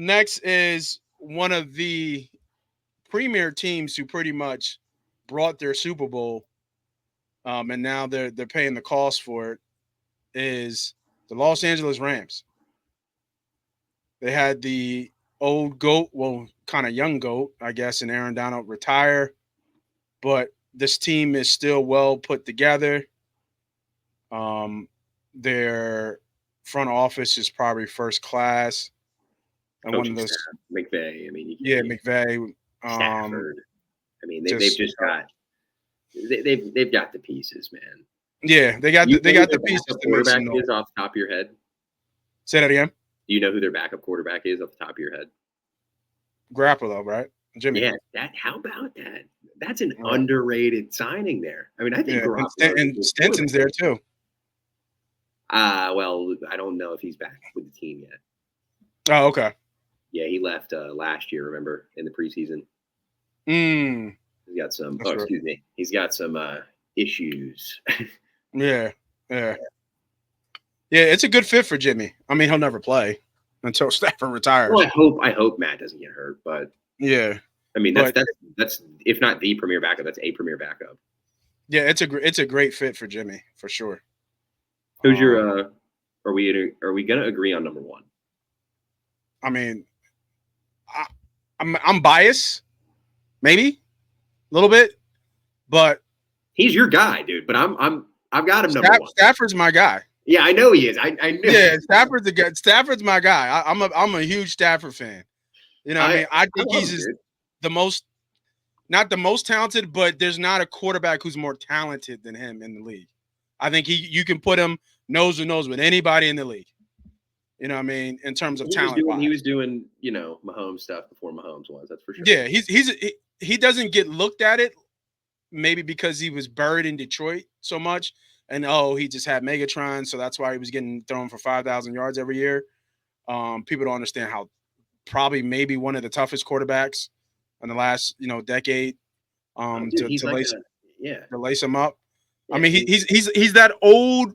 next is one of the premier teams who pretty much brought their Super Bowl, and now they're paying the cost for it. Is the Los Angeles Rams? They had the old goat, well, kind of young goat, I guess, and Aaron Donald retire, but this team is still well put together. Um, their front office is probably first class, and one of Coaching those, staff, McVay. I mean, yeah, McVay, Stafford. I mean, they've just just got they've got the pieces, man. yeah, You they know who got their the pieces backup to make quarterback some noise. is off the top of your head? Say that again. Do you know who their backup quarterback is off the top of your head? Garoppolo, right? Jimmy. Yeah, that. How about that? That's an Right. underrated signing there. I mean, I think Yeah, and, Garoppolo is a good Stenson's there quarterback. too. Well, I don't know if he's back with the team yet. Oh, okay. Yeah, he left last year. Remember in the preseason, Mm, he's got some. that's Oh, right. excuse me. He's got some issues. Yeah, yeah, yeah. It's a good fit for Jimmy. I mean, he'll never play until Stafford Well, retires. I hope Matt doesn't get hurt, but Yeah, I mean but that's if not the premier backup, that's a premier backup. yeah, it's a great fit for Jimmy for sure. Who's Um, your? Are we gonna agree on number one? I mean, I, I'm biased, maybe a little bit, but He's your guy, dude. But I've got him number one. Stafford's my guy. Yeah, I know he is. I knew. Yeah, Stafford's the guy. Stafford's my guy. I'm a huge Stafford fan. You know what I I mean? I I think love he's him, just dude. the most, not the most talented, but there's not a quarterback who's more talented than him in the league. I think you can put him nose to nose with anybody in the league. You know what I mean? In terms of He was talent doing wise. he was doing Mahomes stuff before Mahomes was. That's for sure. Yeah, he doesn't get looked at it maybe because he was buried in Detroit so much, and he just had Megatron, so that's why he was getting thrown for 5,000 yards every year. People don't understand how probably maybe one of the toughest quarterbacks in the last decade. Oh, dude, he's To like lace a yeah him up. I yeah. mean, he's that old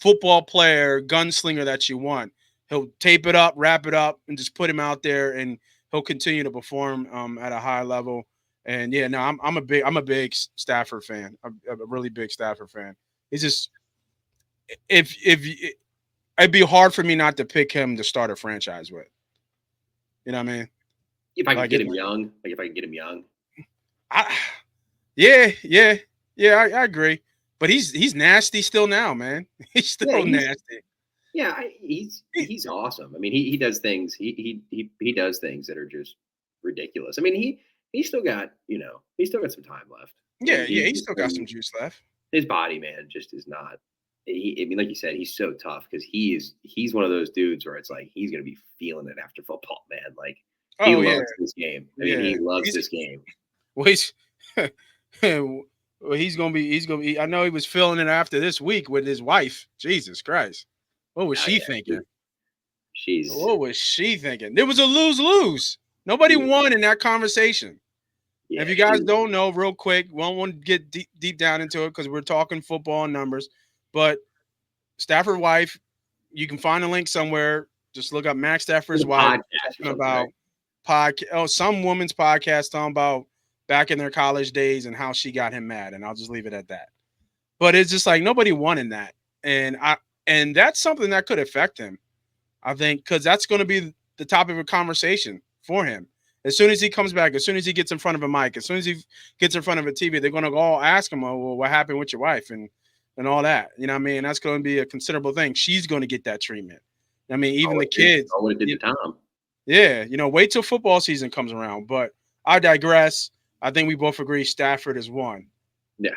football player gunslinger that you want. He'll tape it up, wrap it up, and just put him out there, and he'll continue to perform at a high level. And yeah, no, I'm a big Stafford fan, a really big Stafford fan. He's just if it'd be hard for me not to pick him to start a franchise with. You know what I mean? If I could Like get it's him young, like if I could get him young, I, yeah, yeah, yeah. I agree, but he's nasty still now, man. He's yeah, still nasty. he's awesome. I mean, he does things. He does things that are just ridiculous. I mean, he's still got he's still got some time left. I Yeah, mean, yeah. he's He's just still got some juice left. his body, man, just is not. I mean, like you said, he's so tough because he's one of those dudes where it's like he's gonna be feeling it after football, man. Like he Oh yeah, loves this game. I mean, yeah. he loves He's this game. well, he's well, he's gonna be. He's gonna be. I know he was feeling it after this week with his wife. Jesus Christ, what was Oh she yeah, thinking? she's What was she thinking? There was a lose lose. Nobody she, won in that conversation. yeah, If you guys she don't know, real quick, won't want to get deep down into it because we're talking football and numbers. But Stafford wife, you can find a link somewhere. Just look up Max was Stafford's a wife podcast or talking something, about right? some woman's podcast talking about back in their college days and how she got him mad. And I'll just leave it at that. But it's just like nobody won in that. And that's something that could affect him. I think because that's going to be the topic of conversation for him. As soon as he comes back, as soon as he gets in front of a mic, as soon as he gets in front of a TV, they're going to all ask him, "Oh, well, what happened with your wife?" and all that. You know what I mean? That's going to be a considerable thing. She's going to get that treatment. I mean, even the kids. What it did to Tom. Yeah, wait till football season comes around. But I digress. I think we both agree Stafford is one. Yeah,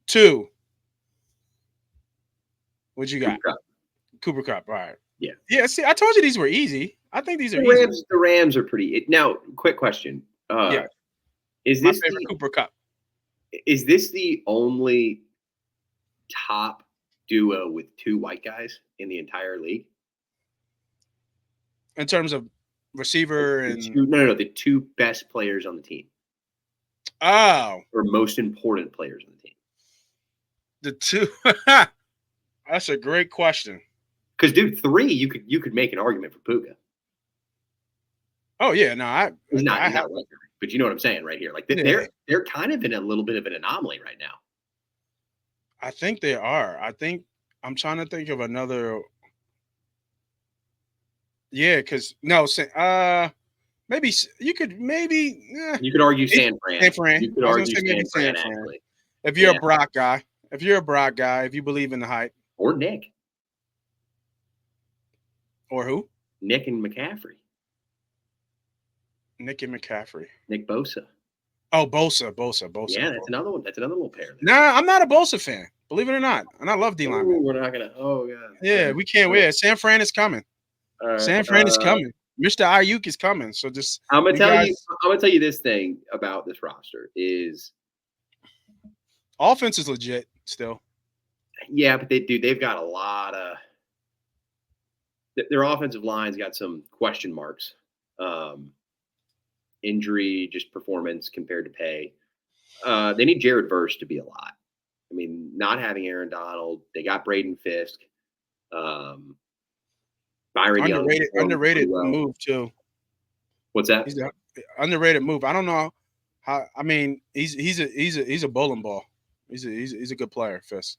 Two. What you got? Cooper Kupp. Cooper Cup. All right. Yeah. Yeah. See, I told you these were easy. I think these are The easy. Rams are pretty. Now, quick question. Yeah. Is My this favorite Cooper Cup. is this the only top duo with two white guys in the entire league? In terms of receiver and The two best players on the team oh, or most important players on the team. the two. That's a great question. Because dude, three you could make an argument for Puka. Oh yeah, no, He's not I he's not have a record, but you know what I'm saying right here. Like yeah. they're kind of in a little bit of an anomaly right now. I think they are. I think I'm trying to think of another. Yeah, because no, maybe you could maybe You could argue maybe San San Fran. Fran. You could I was gonna argue say maybe San San Fran Fran. actually. If you're a Yeah, Brock guy, if you're a Brock guy, if you believe in the hype, or Nick, or who? Nick and McCaffrey, Nick and McCaffrey. Nick Bosa. Oh, Bosa. Yeah, that's another one. That's another little pair there. Nah, I'm not a Bosa fan. Believe it or not, and I love D Oh, lineman. we're not gonna. Oh god. Yeah, we can't All right. wait. San Fran is coming. All right. San Fran is coming. Mr. Ayuk is coming. So just I'm gonna you tell guys, you. I'm gonna tell you this thing about this roster is offense is legit still. yeah, but they've got a lot of their offensive line's got some question marks. Um, Injury, just performance compared to pay. They need Jared Verse to be a lot. I mean, not having Aaron Donald, they got Braden Fisk, um, Byron Young performed pretty Underrated well. move too. What's that? He's a underrated move. I don't know how. I mean, he's a bowling ball. He's a good player, Fist.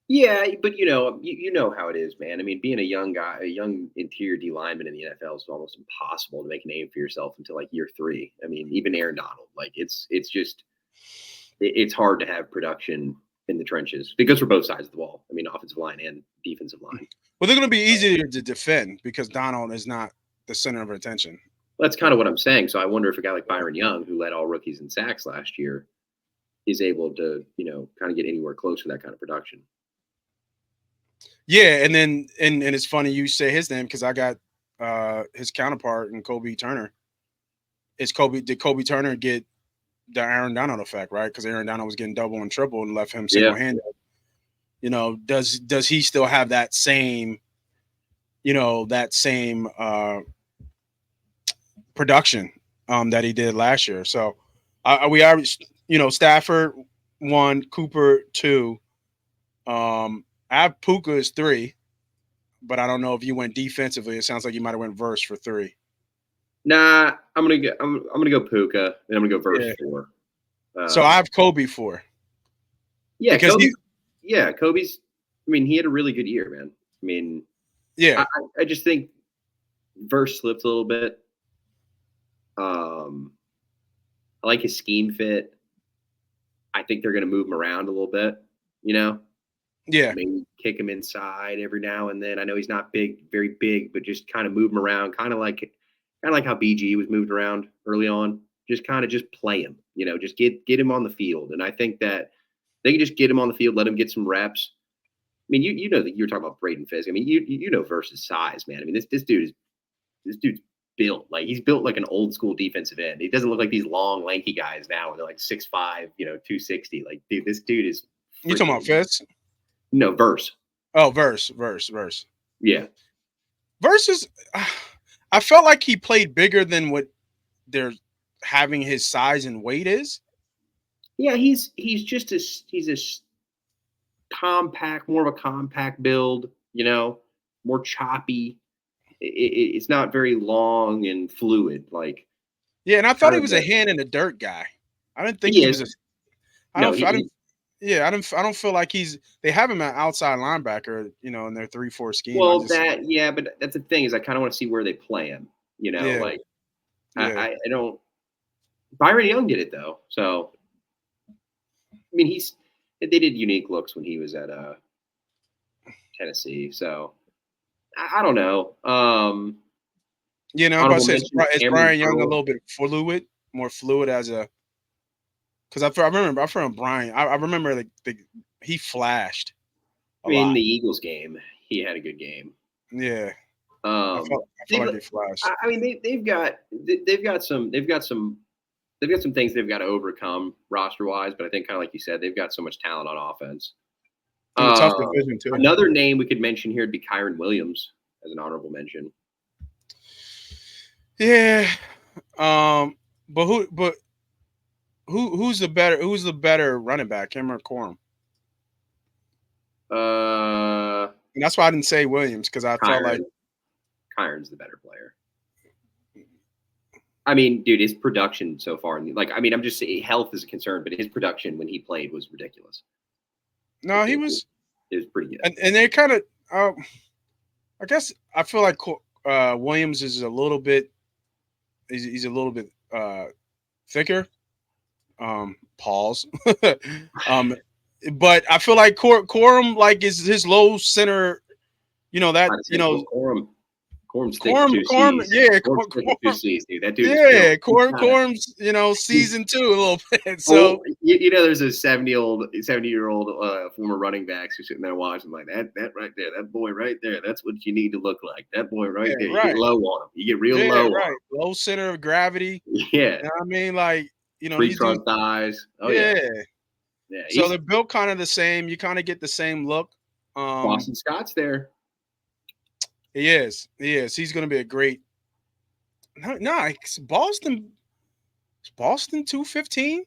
Yeah, but you know how it is, man. I mean, being a young guy, a young interior D lineman in the NFL is almost impossible to make a name for yourself until like year 3. I mean, even Aaron Donald, like it's just it's hard to have production in the trenches because for both sides of the ball. I mean, offensive line and defensive line. Well, they're going to be easier to defend because Donald is not the center of attention. That's kind of what I'm saying. So I wonder if a guy like Byron Young, who led all rookies in sacks last year, is able to, kind of get anywhere close to that kind of production. Yeah, and then and it's funny you say his name because I got his counterpart in Kobe Turner. Did Kobe Turner get the Aaron Donald effect, right? Because Aaron Donald was getting double and triple and left him single handed. Does he still have that same, production that he did last year? So we are, Stafford 1, Cooper 2. I have Puka is 3, but I don't know if you went defensively. It sounds like you might have went Verse for 3. Nah, I'm gonna go Puka and I'm gonna go Verse 4. So I have Kobe 4. Yeah, because Kobe's. I mean, he had a really good year, man. I mean, yeah, I just think Verse slipped a little bit. I like his scheme fit. I think they're going to move him around a little bit. yeah. Maybe kick him inside every now and then. I know he's not big, very big, but just kind of move him around, kind of like how BG was moved around early on. Just kind of just play him. Just get him on the field, and I think that they can just get him on the field, let him get some reps. I mean, you know that you were talking about Braden Fisk. I mean, you know versus size, man. I mean, this dude's built like he's built like an old school defensive end. He doesn't look like these long, lanky guys now, and they're like 6'5", 260. Like, dude, this dude is. You talking about Fist? No, Verse. Oh, Verse. Yeah. Verse is. I felt like he played bigger than what they're having his size and weight is. Yeah, he's just he's a compact, more of a compact build. More choppy. It's not very long and fluid. Like, yeah, and I thought he was a hand in the dirt guy. I didn't think he was a. I don't feel like they have him at outside linebacker, in their 3-4 scheme. Well, but that's the thing is I kind of want to see where they play him. Yeah. Like Yeah. I don't. Byron Young did it though, so I mean they did unique looks when he was at Tennessee. So I don't know. I'm about to say is Brian Young a little bit more fluid as a. Because I remember Brian. I remember he flashed. In the Eagles game, he had a good game. Yeah. I felt like he flashed. I mean, they've got some things they've got to overcome roster wise, but I think kind of like you said, they've got so much talent on offense. Tough division too. Another name we could mention here would be Kyren Williams as an honorable mention. Yeah. But who's the better running back, him or Corum? And that's why I didn't say Williams because I felt like Kyren's the better player. I mean, dude, his production so far, like, I mean, I'm just saying health is a concern, but his production when he played was ridiculous. No, Like, he was, it was pretty good. and they kind of. I guess I feel like Williams is a little bit. He's a little bit thicker. Pause. um, but I feel like Corum like is his low center. You know that you know Corum's thick with two Corum, C's. yeah, Corum's thick with two C's, dude. That dude is yeah, built. He's kinda- Corum's season 2 a little bit. Oh, So you know, there's a 70-year-old former running backs who's sitting there watching like that right there, that boy right there. That's what you need to look like. That boy right yeah, there. You right, get low on him. You get real yeah, low right. on him. Low center of gravity. Yeah, You know what I mean? Like these dudes. pre-trunk thighs. Oh yeah, Yeah. yeah. So they're built kind of the same. You kind of get the same look. Boston Scott's there. He is. He is. He's going to be a great. No, it's Boston. Is Boston 215?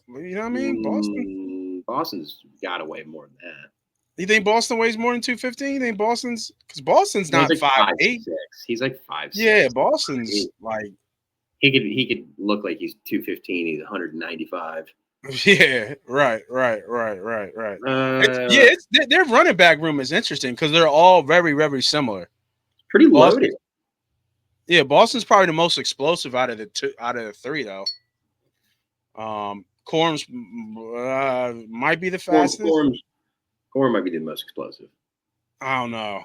You know what I mean? Boston. Boston's got to weigh more than that. You think Boston weighs more than 215? You think Boston's because Boston's not He's like 5'8". 5'6". He's like 5'6". Yeah, Boston's like. He could look like he's 215. He's 195. Yeah, right. Their running back room is interesting because they're all very, very similar. Pretty loaded. Yeah, Boston's probably the most explosive out of the three, though. Corum's might be the fastest. Corum might be the most explosive. I don't know.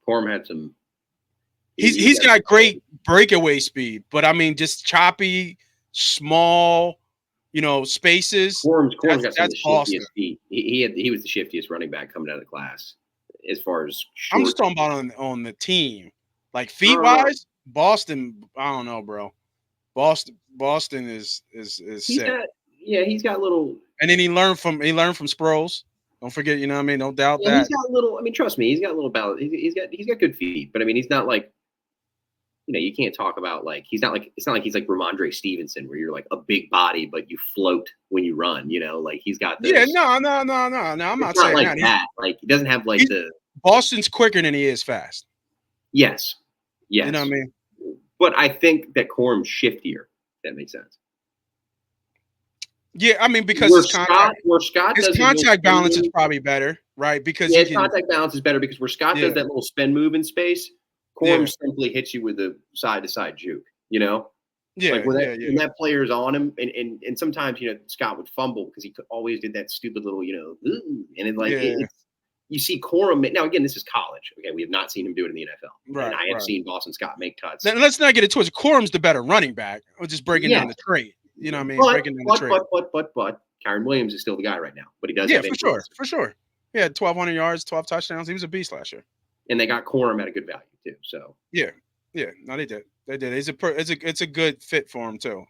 Corum had some. He's got great breakaway speed, but I mean, just choppy, small, spaces. Corum's got some of the Boston. shiftiest feet. He was the shiftiest running back coming out of the class, as far as. I'm just talking about on the team, like feet wise. Boston, I don't know, bro. Boston is sick. He's got little. And then he learned from Sproles. Don't forget, you know what I mean? Don't doubt that. He's got little. I mean, trust me, he's got a little balance. He's got good feet, but I mean, he's not like. You can't talk about like it's not like he's like Ramondre Stevenson where you're like a big body but you float when you run. Like he's got. Yeah, no. I'm not saying like that. Like he doesn't have like Boston's quicker than he is fast. Yes. You know what I mean? But I think that Corum's shiftier. If that makes sense. Yeah, I mean because his contact balance is probably better, right? Because his contact balance is better because where Scott does that little spin move in space, Corum simply hits you with a side-to-side juke. Yeah, like when that player's on him, and sometimes Scott would fumble because he always did that stupid little and then you see Corum. Now again, this is college. Okay, we have not seen him do it in the NFL. Right, and I have seen Boston Scott make cuts. Now, let's not get it twisted. Corum's the better running back. We're just breaking down the trade. You know what I mean? Breaking down the trade. But Kyren Williams is still the guy right now. But he does. Yeah, for sure. He had 1,200 yards, 12 touchdowns. He was a beast last year. And they got Corum at a good value too. So yeah. No, they did. It's a good fit for him too.